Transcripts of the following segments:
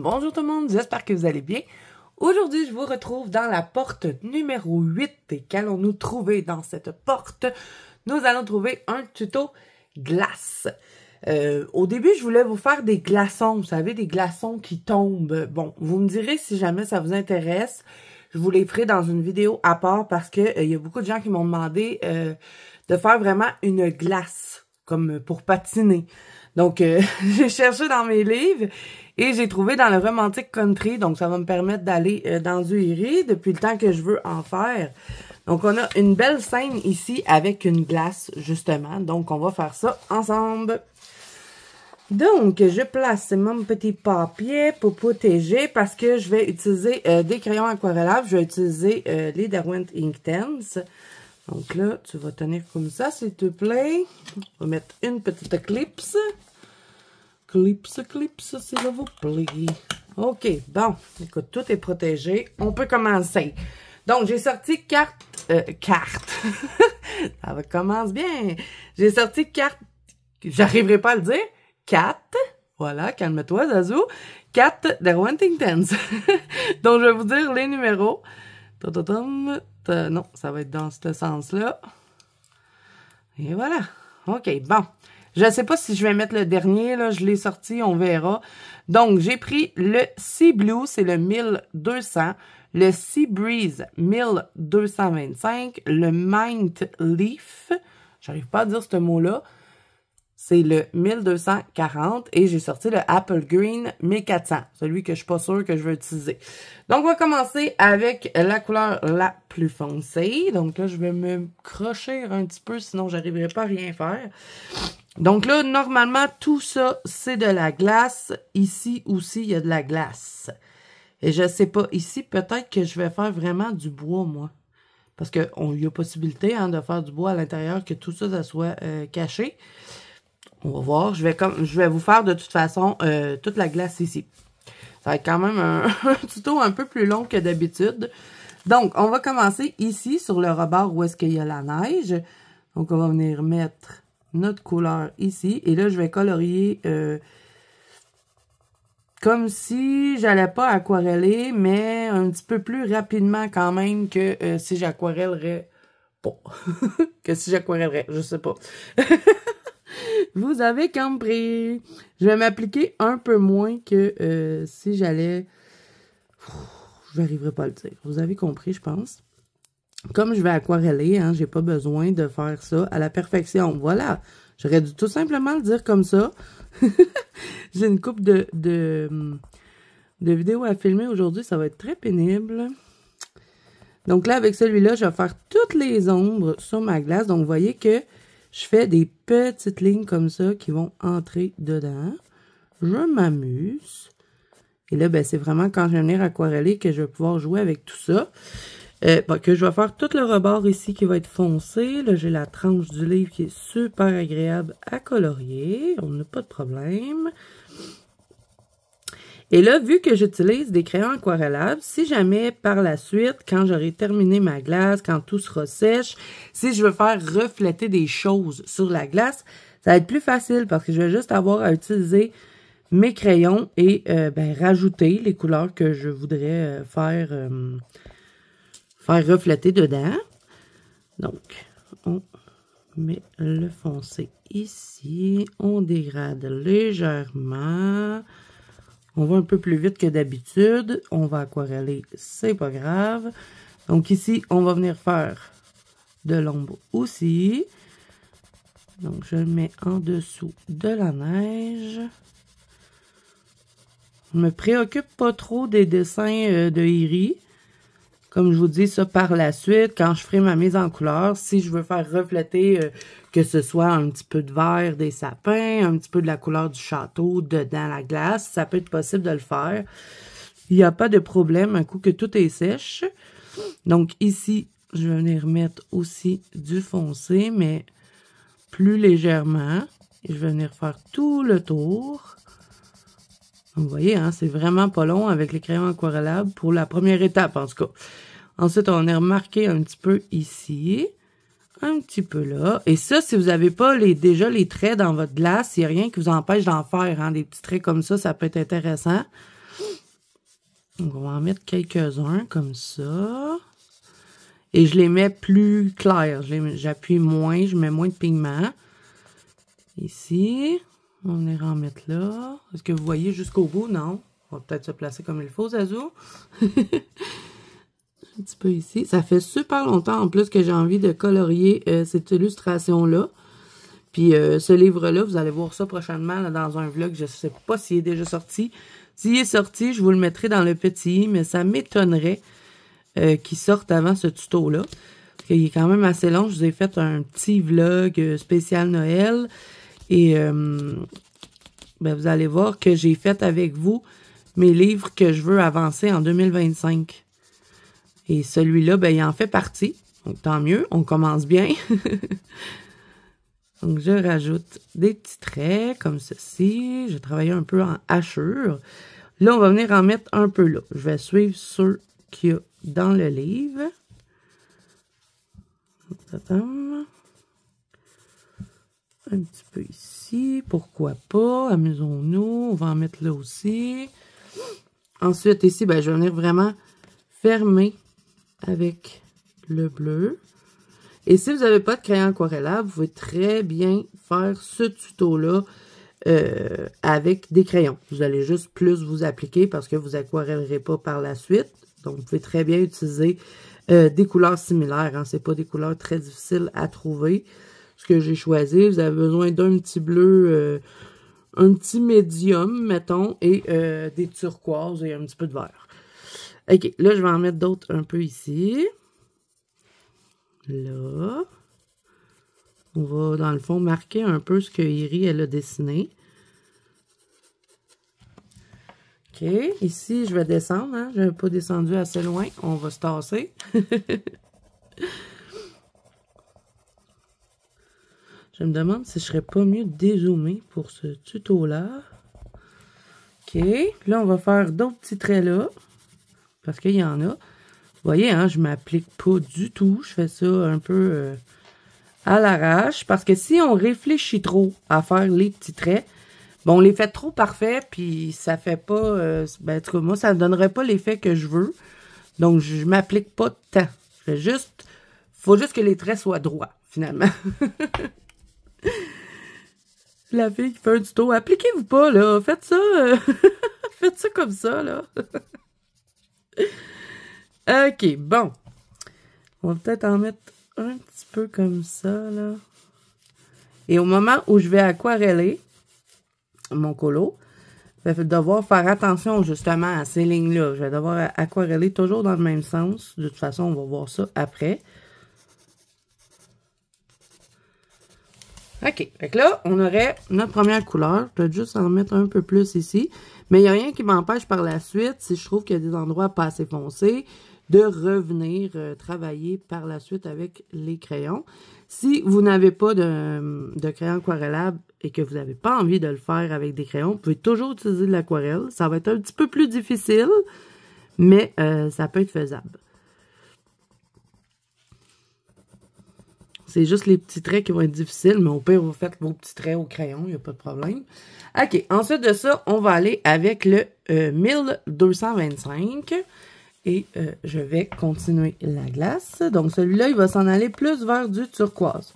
Bonjour tout le monde, j'espère que vous allez bien. Aujourd'hui, je vous retrouve dans la porte numéro 8. Et qu'allons-nous trouver dans cette porte? Nous allons trouver un tuto glace. Au début, je voulais vous faire des glaçons, vous savez, des glaçons qui tombent. Bon, vous me direz si jamais ça vous intéresse. Je vous les ferai dans une vidéo à part parce que y a beaucoup de gens qui m'ont demandé de faire vraiment une glace, comme pour patiner. Donc, j'ai cherché dans mes livres et j'ai trouvé dans le Romantic Country. Donc, ça va me permettre d'aller dans du Erie depuis le temps que je veux en faire. Donc, on a une belle scène ici avec une glace, justement. Donc, on va faire ça ensemble. Donc, je place mon petit papier pour protéger parce que je vais utiliser des crayons aquarellables. Je vais utiliser les Derwent Inktense. Donc là, tu vas tenir comme ça, s'il te plaît. On va mettre une petite clips. Clips, s'il vous plaît. OK, bon. Écoute, tout est protégé. On peut commencer. Donc, j'ai sorti carte. Ça va commencer bien. J'ai sorti carte. J'arriverai pas à le dire. 4. Voilà, calme-toi, Zazou. 4 Derwent Inktense. Donc, je vais vous dire les numéros. Non, ça va être dans ce sens-là. Et voilà. OK, bon. Je ne sais pas si je vais mettre le dernier, là. Je l'ai sorti, on verra. Donc, j'ai pris le Sea Blue, c'est le 1200. Le Sea Breeze, 1225. Le Mint Leaf, j'arrive pas à dire ce mot-là. C'est le 1240 et j'ai sorti le Apple Green 1400, celui que je suis pas sûre que je vais utiliser. Donc, on va commencer avec la couleur la plus foncée. Donc là, je vais me crocher un petit peu, sinon j'arriverai pas à rien faire. Donc là, normalement, tout ça, c'est de la glace. Ici aussi, il y a de la glace. Et je sais pas, ici, peut-être que je vais faire vraiment du bois, moi. Parce qu'il y a possibilité de faire du bois à l'intérieur, que tout ça, ça soit caché. On va voir. Je vais vous faire de toute façon toute la glace ici. Ça va être quand même un tuto un peu plus long que d'habitude. Donc, on va commencer ici sur le rebord où est-ce qu'il y a la neige. Donc, on va venir mettre notre couleur ici. Et là, je vais colorier comme si j'allais pas aquareller, mais un petit peu plus rapidement quand même que si j'aquarellerais pas. Que si j'aquarellerais, je sais pas. Vous avez compris. Je vais m'appliquer un peu moins que si j'allais... Je n'arriverai pas à le dire. Vous avez compris, je pense. Comme je vais aquareller, j'ai pas besoin de faire ça à la perfection. Voilà. J'aurais dû tout simplement le dire comme ça. J'ai une couple de vidéos à filmer aujourd'hui. Ça va être très pénible. Donc là, avec celui-là, je vais faire toutes les ombres sur ma glace. Donc, vous voyez que je fais des petites lignes comme ça qui vont entrer dedans. Je m'amuse. Et là, ben, c'est vraiment quand je vais venir aquareller que je vais pouvoir jouer avec tout ça. Que je vais faire tout le rebord ici qui va être foncé. Là, j'ai la tranche du livre qui est super agréable à colorier. On n'a pas de problème. Et là, vu que j'utilise des crayons aquarellables, si jamais par la suite, quand j'aurai terminé ma glace, quand tout sera sèche, si je veux faire refléter des choses sur la glace, ça va être plus facile parce que je vais juste avoir à utiliser mes crayons et rajouter les couleurs que je voudrais faire refléter dedans. Donc, on met le foncé ici, on dégrade légèrement. On va un peu plus vite que d'habitude. On va aquareller, c'est pas grave. Donc ici, on va venir faire de l'ombre aussi. Donc je le mets en dessous de la neige. Je me préoccupe pas trop des dessins de Erie. Comme je vous dis, ça par la suite, quand je ferai ma mise en couleur, si je veux faire refléter que ce soit un petit peu de vert des sapins, un petit peu de la couleur du château dedans la glace, ça peut être possible de le faire. Il n'y a pas de problème un coup que tout est sèche. Donc ici, je vais venir mettre aussi du foncé, mais plus légèrement. Et je vais venir faire tout le tour. Vous voyez, c'est vraiment pas long avec les crayons aquarellables pour la première étape, en tout cas. Ensuite, on a remarqué un petit peu ici, un petit peu là. Et ça, si vous n'avez pas déjà les traits dans votre glace, il n'y a rien qui vous empêche d'en faire. Des petits traits comme ça peut être intéressant. Donc, on va en mettre quelques-uns comme ça. Et je les mets plus clairs. J'appuie moins, je mets moins de pigments. Ici, on va venir en mettre là. Est-ce que vous voyez jusqu'au bout? Non. On va peut-être se placer comme il faut, Zazou. Un petit peu ici. Ça fait super longtemps en plus que j'ai envie de colorier cette illustration-là. Puis ce livre-là, vous allez voir ça prochainement là, dans un vlog. Je ne sais pas s'il est déjà sorti. S'il est sorti, je vous le mettrai dans le petit, mais ça m'étonnerait qu'il sorte avant ce tuto-là. Il est quand même assez long. Je vous ai fait un petit vlog spécial Noël. Et ben, vous allez voir que j'ai fait avec vous mes livres que je veux avancer en 2025. Et celui-là, ben, il en fait partie. Donc, tant mieux. On commence bien. Donc, je rajoute des petits traits comme ceci. J'ai travaillé un peu en hachure. Là, on va venir en mettre un peu là. Je vais suivre ceux qu'il y a dans le livre. Un petit peu ici. Pourquoi pas? Amusons-nous. On va en mettre là aussi. Ensuite, ici, ben, je vais venir vraiment fermer avec le bleu. Et si vous n'avez pas de crayon aquarellable, vous pouvez très bien faire ce tuto-là avec des crayons. Vous allez juste plus vous appliquer parce que vous aquarellerez pas par la suite. Donc, vous pouvez très bien utiliser des couleurs similaires. Hein. Ce n'est pas des couleurs très difficiles à trouver. Ce que j'ai choisi, vous avez besoin d'un petit bleu, un petit médium, mettons, et des turquoises et un petit peu de vert. OK, là, je vais en mettre d'autres un peu ici. Là, on va, dans le fond, marquer un peu ce que Iri, elle a dessiné. OK, ici, je vais descendre. Hein? Je n'avais pas descendu assez loin. On va se tasser. Je me demande si je serais pas mieux dézoomer pour ce tuto-là. OK, là, on va faire d'autres petits traits là. Parce qu'il y en a. Vous voyez, hein, je ne m'applique pas du tout. Je fais ça un peu à l'arrache. Parce que si on réfléchit trop à faire les petits traits, bon, on les fait trop parfaits, puis ça fait pas... ben, en tout cas, moi, ça ne donnerait pas l'effet que je veux. Donc, je ne m'applique pas tant. Je fais juste... faut juste que les traits soient droits, finalement. La fille qui fait un tuto, appliquez-vous pas, là. Faites ça. Faites ça comme ça, là. OK, bon. On va peut-être en mettre un petit peu comme ça, là. Et au moment où je vais aquareller mon colo, je vais devoir faire attention justement à ces lignes-là. Je vais devoir aquareller toujours dans le même sens. De toute façon, on va voir ça après. OK. Fait que là, on aurait notre première couleur. Je vais juste en mettre un peu plus ici. Mais il n'y a rien qui m'empêche par la suite, si je trouve qu'il y a des endroits pas assez foncés, de revenir travailler par la suite avec les crayons. Si vous n'avez pas de crayon aquarellable et que vous n'avez pas envie de le faire avec des crayons, vous pouvez toujours utiliser de l'aquarelle. Ça va être un petit peu plus difficile, mais ça peut être faisable. C'est juste les petits traits qui vont être difficiles, mais au pire, vous faites vos petits traits au crayon, il n'y a pas de problème. OK, ensuite de ça, on va aller avec le 1225. Et je vais continuer la glace. Donc, celui-là, il va s'en aller plus vers du turquoise.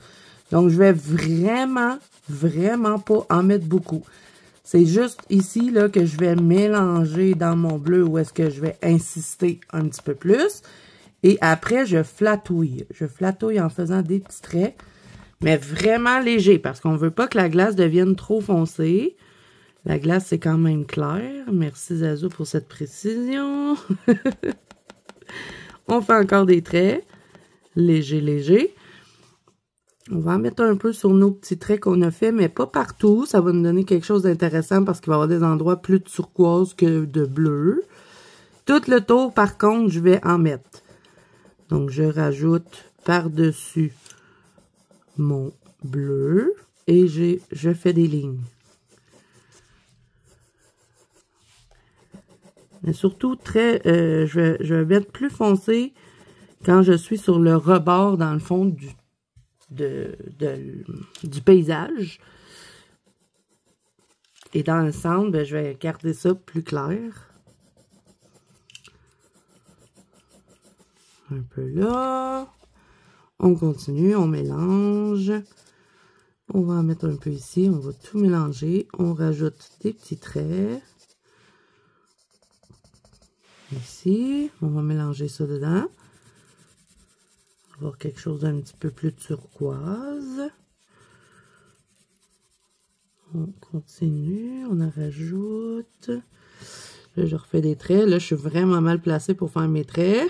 Donc, je vais vraiment pas en mettre beaucoup. C'est juste ici là que je vais mélanger dans mon bleu où est-ce que je vais insister un petit peu plus. Et après, je flatouille. Je flatouille en faisant des petits traits, mais vraiment léger parce qu'on ne veut pas que la glace devienne trop foncée. La glace, c'est quand même clair. Merci Zazou pour cette précision. On fait encore des traits. Léger. On va en mettre un peu sur nos petits traits qu'on a fait, mais pas partout. Ça va nous donner quelque chose d'intéressant parce qu'il va y avoir des endroits plus turquoise que de bleu. Tout le tour, par contre, je vais en mettre. Donc, je rajoute par-dessus mon bleu et je fais des lignes. Mais surtout, je vais mettre plus foncé quand je suis sur le rebord, dans le fond, du paysage. Et dans le centre, ben, je vais garder ça plus clair. Un peu là. On continue, on mélange. On va en mettre un peu ici, on va tout mélanger. On rajoute des petits traits. Ici, on va mélanger ça dedans. On va avoir quelque chose d'un petit peu plus turquoise. On continue, on en rajoute. Là, je refais des traits. Là, je suis vraiment mal placée pour faire mes traits.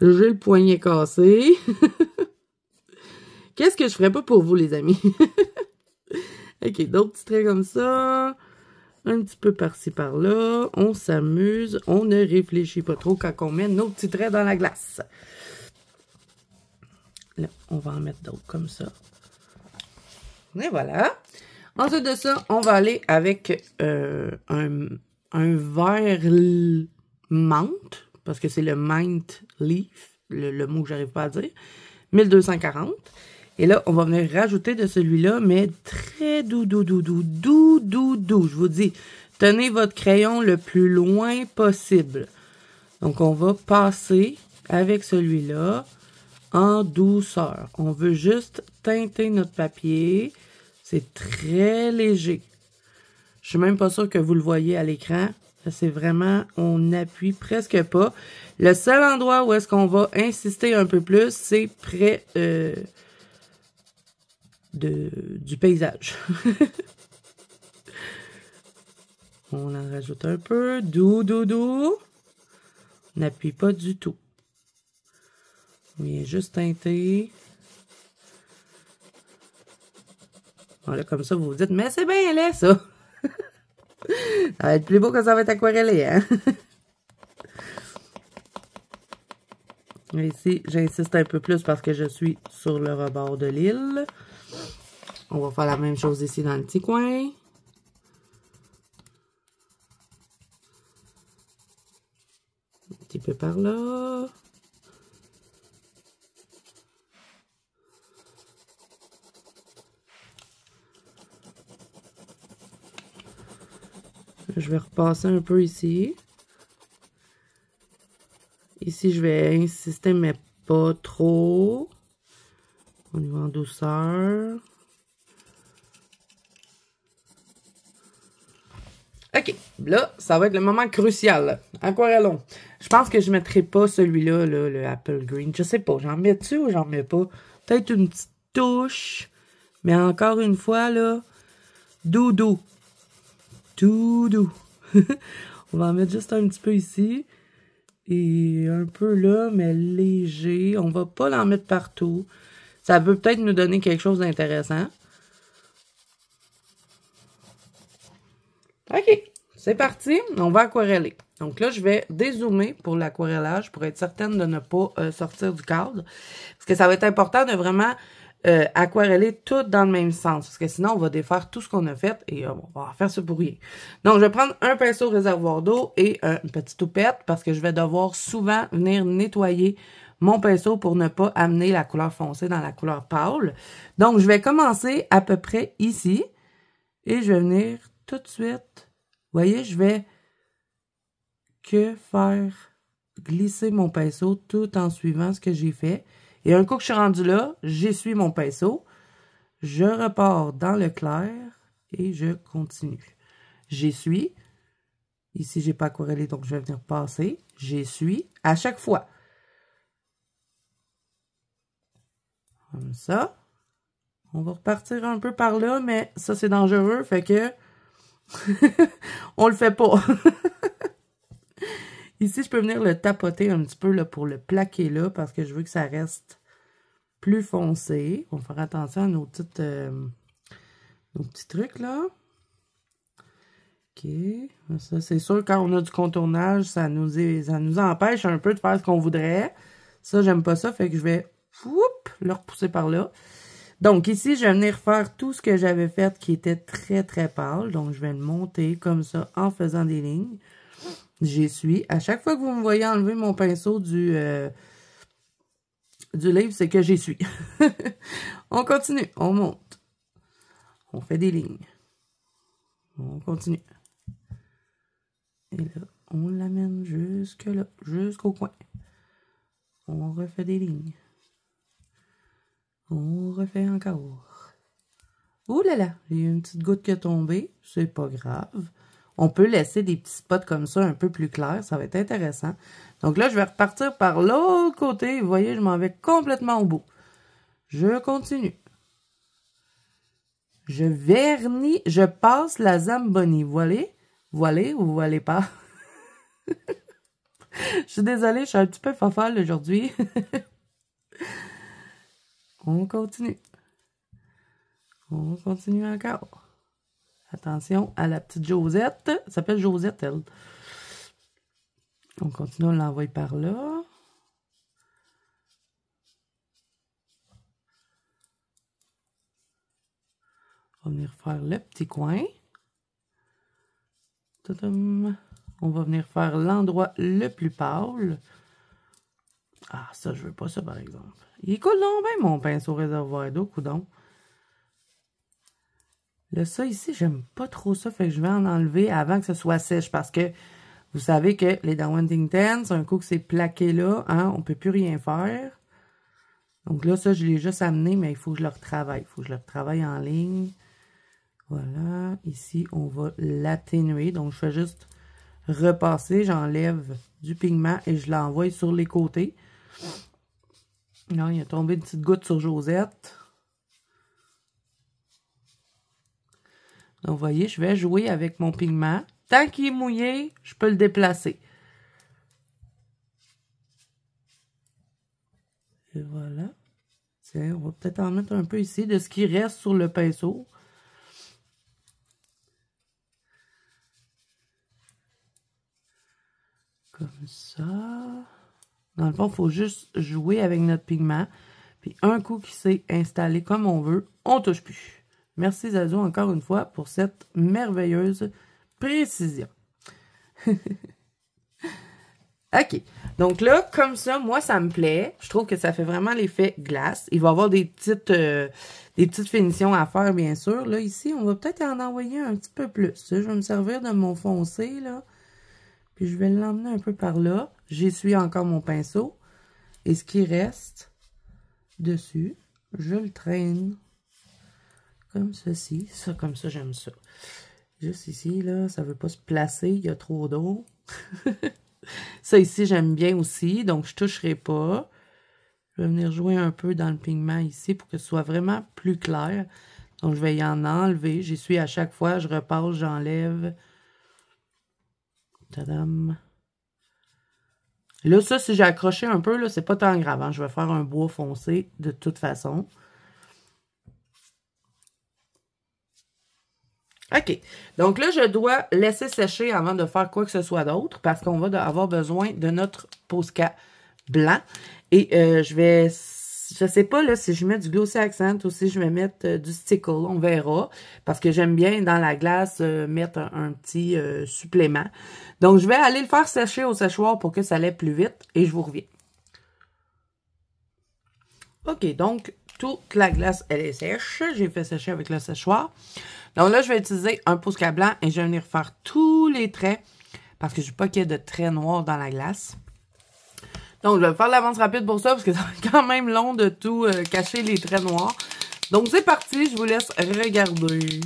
J'ai le poignet cassé. Qu'est-ce que je ferais pas pour vous, les amis? Ok, d'autres petits traits comme ça. Un petit peu par-ci, par-là. On s'amuse. On ne réfléchit pas trop quand on met nos petits traits dans la glace. Là, on va en mettre d'autres comme ça. Et voilà. Ensuite de ça, on va aller avec un vert menthe, parce que c'est le mint leaf, le mot que j'arrive pas à dire, 1240. Et là, on va venir rajouter de celui-là, mais très doux. Je vous dis, tenez votre crayon le plus loin possible. Donc, on va passer avec celui-là en douceur. On veut juste teinter notre papier. C'est très léger. Je suis même pas sûre que vous le voyez à l'écran. C'est vraiment, on n'appuie presque pas. Le seul endroit où est-ce qu'on va insister un peu plus, c'est près du paysage. On en rajoute un peu. Doux. On n'appuie pas du tout. On vient juste teinter. Voilà, comme ça, vous vous dites, mais c'est bien laid, ça. Ça va être plus beau quand ça va être aquarellé, hein? Ici, j'insiste un peu plus parce que je suis sur le rebord de l'île. On va faire la même chose ici dans le petit coin. Un petit peu par là. Je vais repasser un peu ici. Ici, je vais insister, mais pas trop. On y va en douceur. OK, là, ça va être le moment crucial. Aquarellon. Je pense que je ne mettrai pas celui-là, là, le Apple Green. Je sais pas, j'en mets-tu ou j'en mets pas? Peut-être une petite touche. Mais encore une fois, là, doux. Tout doux. On va en mettre juste un petit peu ici. Et un peu là, mais léger. On va pas l'en mettre partout. Ça peut peut-être nous donner quelque chose d'intéressant. OK, c'est parti. On va aquareller. Donc là, je vais dézoomer pour l'aquarellage pour être certaine de ne pas sortir du cadre. Parce que ça va être important de vraiment aquareller tout dans le même sens. Parce que sinon, on va défaire tout ce qu'on a fait et on va faire ça pour rien. Donc, je vais prendre un pinceau réservoir d'eau et une petite toupette parce que je vais devoir souvent venir nettoyer mon pinceau pour ne pas amener la couleur foncée dans la couleur pâle. Donc, je vais commencer à peu près ici et je vais venir tout de suite. Vous voyez, je vais que faire glisser mon pinceau tout en suivant ce que j'ai fait. Et un coup que je suis rendu là, j'essuie mon pinceau. Je repars dans le clair et je continue. J'essuie. Ici, j'ai pas aquarellé, donc je vais venir passer. J'essuie à chaque fois. Comme ça. On va repartir un peu par là, mais ça, c'est dangereux, fait que on le fait pas. Ici, je peux venir le tapoter un petit peu là, pour le plaquer là, parce que je veux que ça reste plus foncé. On va faire attention à nos petits trucs là. OK. Ça, c'est sûr, quand on a du contournage, ça nous empêche un peu de faire ce qu'on voudrait. Ça, j'aime pas ça, fait que je vais le repousser par là. Donc, ici, je vais venir faire tout ce que j'avais fait qui était très, très pâle. Donc, je vais le monter comme ça en faisant des lignes. J'essuie. À chaque fois que vous me voyez enlever mon pinceau du livre, c'est que j'essuie. On continue. On monte. On fait des lignes. On continue. Et là, on l'amène jusque là, jusqu'au coin. On refait des lignes. On refait encore. Ouh là là, il y a une petite goutte qui est tombée. C'est pas grave. On peut laisser des petits spots comme ça un peu plus clairs. Ça va être intéressant. Donc là, je vais repartir par l'autre côté. Vous voyez, je m'en vais complètement au bout. Je continue. Je vernis, je passe la Zamboni. Vous voyez? Vous voyez ou vous voyez pas? Je suis désolée, je suis un petit peu fofolle aujourd'hui. On continue. On continue encore. Attention à la petite Josette. Elle s'appelle Josette, elle. On continue, on l'envoie par là. On va venir faire le petit coin. Tadam. On va venir faire l'endroit le plus pâle. Ah, ça, je veux pas ça, par exemple. Il coule donc bien, mon pinceau réservoir d'eau, coudon. Là, ça ici, j'aime pas trop ça, fait que je vais en enlever avant que ce soit sèche, parce que vous savez que les Darwin Tens, un coup que c'est plaqué là, hein, on peut plus rien faire. Donc là, ça, je l'ai juste amené, mais il faut que je le retravaille. Il faut que je le retravaille en ligne. Voilà. Ici, on va l'atténuer. Donc, je fais juste repasser. J'enlève du pigment et je l'envoie sur les côtés. Là, il a tombé une petite goutte sur Josette. Donc, vous voyez, je vais jouer avec mon pigment. Tant qu'il est mouillé, je peux le déplacer. Et voilà. Tiens, on va peut-être en mettre un peu ici de ce qui reste sur le pinceau. Comme ça. Dans le fond, il faut juste jouer avec notre pigment. Puis un coup qui s'est installé comme on veut, on ne touche plus. Merci Zazo encore une fois pour cette merveilleuse précision. OK. Donc là, comme ça, moi, ça me plaît. Je trouve que ça fait vraiment l'effet glace. Il va y avoir des petites finitions à faire, bien sûr. Là, ici, on va peut-être en envoyer un petit peu plus. Je vais me servir de mon foncé, là. Puis je vais l'emmener un peu par là. J'essuie encore mon pinceau. Et ce qui reste dessus, je le traîne. Comme ceci. Ça, comme ça, j'aime ça. Juste ici, là, ça ne veut pas se placer. Il y a trop d'eau. Ça ici, j'aime bien aussi, donc je ne toucherai pas. Je vais venir jouer un peu dans le pigment ici pour que ce soit vraiment plus clair. Donc, je vais y en enlever. J'essuie à chaque fois, je repasse, j'enlève. Tadam. Là, ça, si j'ai accroché un peu, là, c'est pas tant grave. Hein? Je vais faire un bois foncé de toute façon. OK. Donc là, je dois laisser sécher avant de faire quoi que ce soit d'autre parce qu'on va avoir besoin de notre Posca blanc. Et je sais pas là si je mets du Glossy Accent ou si je vais mettre du Stickle. On verra. Parce que j'aime bien dans la glace mettre un petit supplément. Donc, je vais aller le faire sécher au séchoir pour que ça aille plus vite et je vous reviens. OK. Donc, toute la glace, elle est sèche. J'ai fait sécher avec le séchoir. Donc là, je vais utiliser un Posca blanc et je vais venir faire tous les traits parce que je ne veux pas qu'il y ait de traits noirs dans la glace. Donc, je vais faire l'avance rapide pour ça parce que ça va être quand même long de tout cacher les traits noirs. Donc, c'est parti. Je vous laisse regarder.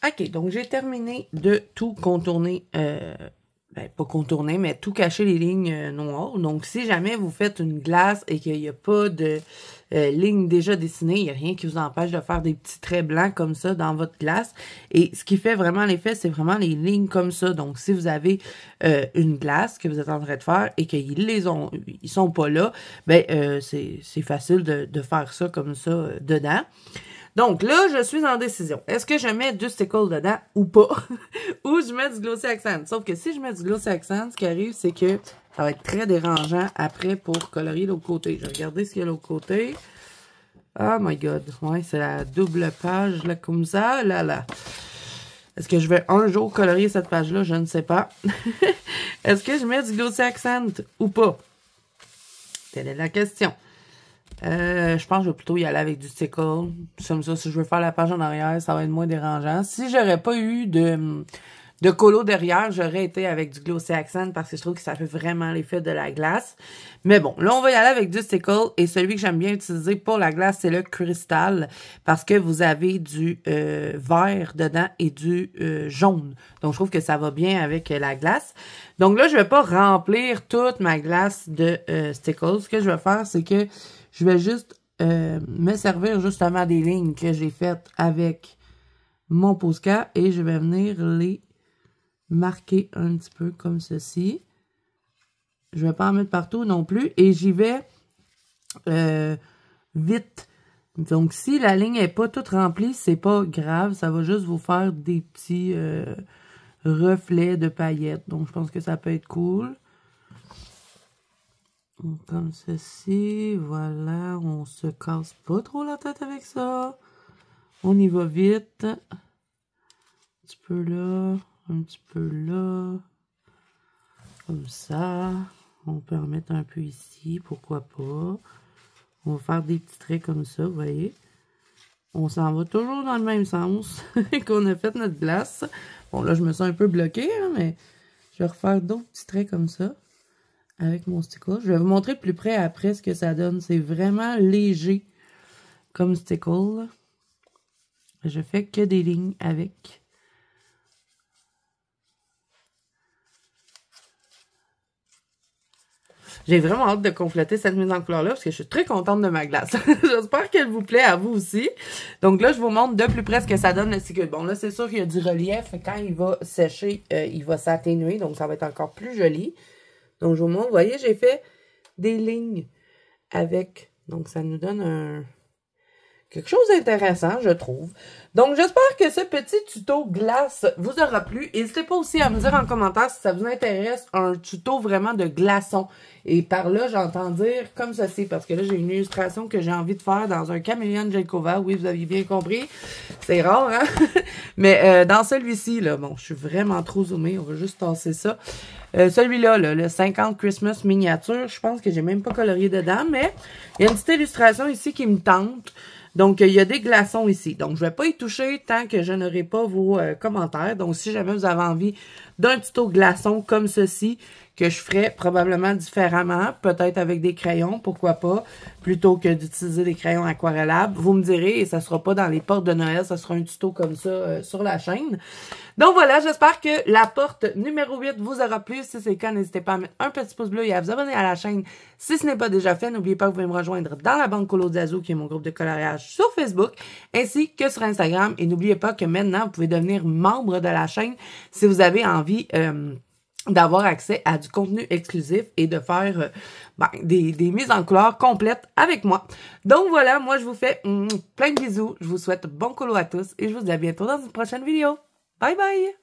OK, donc j'ai terminé de tout contourner, ben, pas contourner, mais tout cacher les lignes noires. Donc, si jamais vous faites une glace et qu'il n'y a pas de lignes déjà dessinées, il n'y a rien qui vous empêche de faire des petits traits blancs comme ça dans votre glace. Et ce qui fait vraiment l'effet, c'est vraiment les lignes comme ça. Donc, si vous avez une glace que vous êtes en train de faire et ils sont pas là, ben c'est facile de faire ça comme ça dedans. Donc là, je suis en décision. Est-ce que je mets du stickle dedans ou pas? Ou je mets du glossy accent? Sauf que si je mets du glossy accent, ce qui arrive, c'est que ça va être très dérangeant après pour colorier l'autre côté. Je vais regarder ce qu'il y a de l'autre côté. Oh my god. Ouais, c'est la double page, là, comme ça. Là. Est-ce que je vais un jour colorier cette page-là? Je ne sais pas. Est-ce que je mets du glossy accent ou pas? Telle est la question. Je pense que je vais plutôt y aller avec du stickle. Comme ça, si je veux faire la page en arrière, ça va être moins dérangeant. Si j'aurais pas eu de colo derrière, j'aurais été avec du glossy accent parce que je trouve que ça fait vraiment l'effet de la glace. Mais bon, là, on va y aller avec du stickle. Et celui que j'aime bien utiliser pour la glace, c'est le cristal parce que vous avez du vert dedans et du jaune. Donc, je trouve que ça va bien avec la glace. Donc là, je vais pas remplir toute ma glace de stickle. Ce que je vais faire, c'est que je vais juste me servir justement des lignes que j'ai faites avec mon Posca et je vais venir les marquer un petit peu comme ceci. Je vais pas en mettre partout non plus et j'y vais vite. Donc, si la ligne n'est pas toute remplie, c'est pas grave. Ça va juste vous faire des petits reflets de paillettes. Donc, je pense que ça peut être cool. Comme ceci, voilà, on se casse pas trop la tête avec ça. On y va vite. Un petit peu là, un petit peu là. Comme ça. On peut en mettre un peu ici, pourquoi pas. On va faire des petits traits comme ça, vous voyez. On s'en va toujours dans le même sens qu'on a fait notre glace. Bon, là, je me sens un peu bloquée, hein, mais je vais refaire d'autres petits traits comme ça. Avec mon stickle. Je vais vous montrer de plus près après ce que ça donne. C'est vraiment léger comme stickle. Je fais que des lignes avec. J'ai vraiment hâte de compléter cette mise en couleur-là parce que je suis très contente de ma glace. J'espère qu'elle vous plaît à vous aussi. Donc là, je vous montre de plus près ce que ça donne. C'est que, bon, là, c'est sûr qu'il y a du relief. Quand il va sécher, il va s'atténuer. Donc, ça va être encore plus joli. Donc, je vous montre, vous voyez, j'ai fait des lignes avec. Donc, ça nous donne quelque chose d'intéressant, je trouve. Donc, j'espère que ce petit tuto glace vous aura plu. N'hésitez pas aussi à me dire en commentaire si ça vous intéresse un tuto vraiment de glaçons. Et par là, j'entends dire comme ceci, parce que là, j'ai une illustration que j'ai envie de faire dans un caméléon Jelkova. Oui, vous aviez bien compris. C'est rare, hein? Mais dans celui-ci, là, bon, je suis vraiment trop zoomée. On va juste tasser ça. Celui-là, le 50 Christmas miniature, je pense que j'ai même pas colorié dedans, mais il y a une petite illustration ici qui me tente. Donc, il y a des glaçons ici. Donc, je ne vais pas y toucher tant que je n'aurai pas vos commentaires. Donc, si jamais vous avez envie d'un tuto glaçon comme ceci, que je ferai probablement différemment, peut-être avec des crayons, pourquoi pas, plutôt que d'utiliser des crayons aquarellables. Vous me direz, et ça sera pas dans les portes de Noël, ça sera un tuto comme ça sur la chaîne. Donc voilà, j'espère que la porte numéro 8 vous aura plu. Si c'est le cas, n'hésitez pas à mettre un petit pouce bleu et à vous abonner à la chaîne si ce n'est pas déjà fait. N'oubliez pas que vous pouvez me rejoindre dans la bande Colo Zazo, qui est mon groupe de coloriage sur Facebook, ainsi que sur Instagram. Et n'oubliez pas que maintenant, vous pouvez devenir membre de la chaîne si vous avez envie d'avoir accès à du contenu exclusif et de faire des mises en couleur complètes avec moi. Donc voilà, moi je vous fais plein de bisous. Je vous souhaite bon colo à tous et je vous dis à bientôt dans une prochaine vidéo. Bye bye!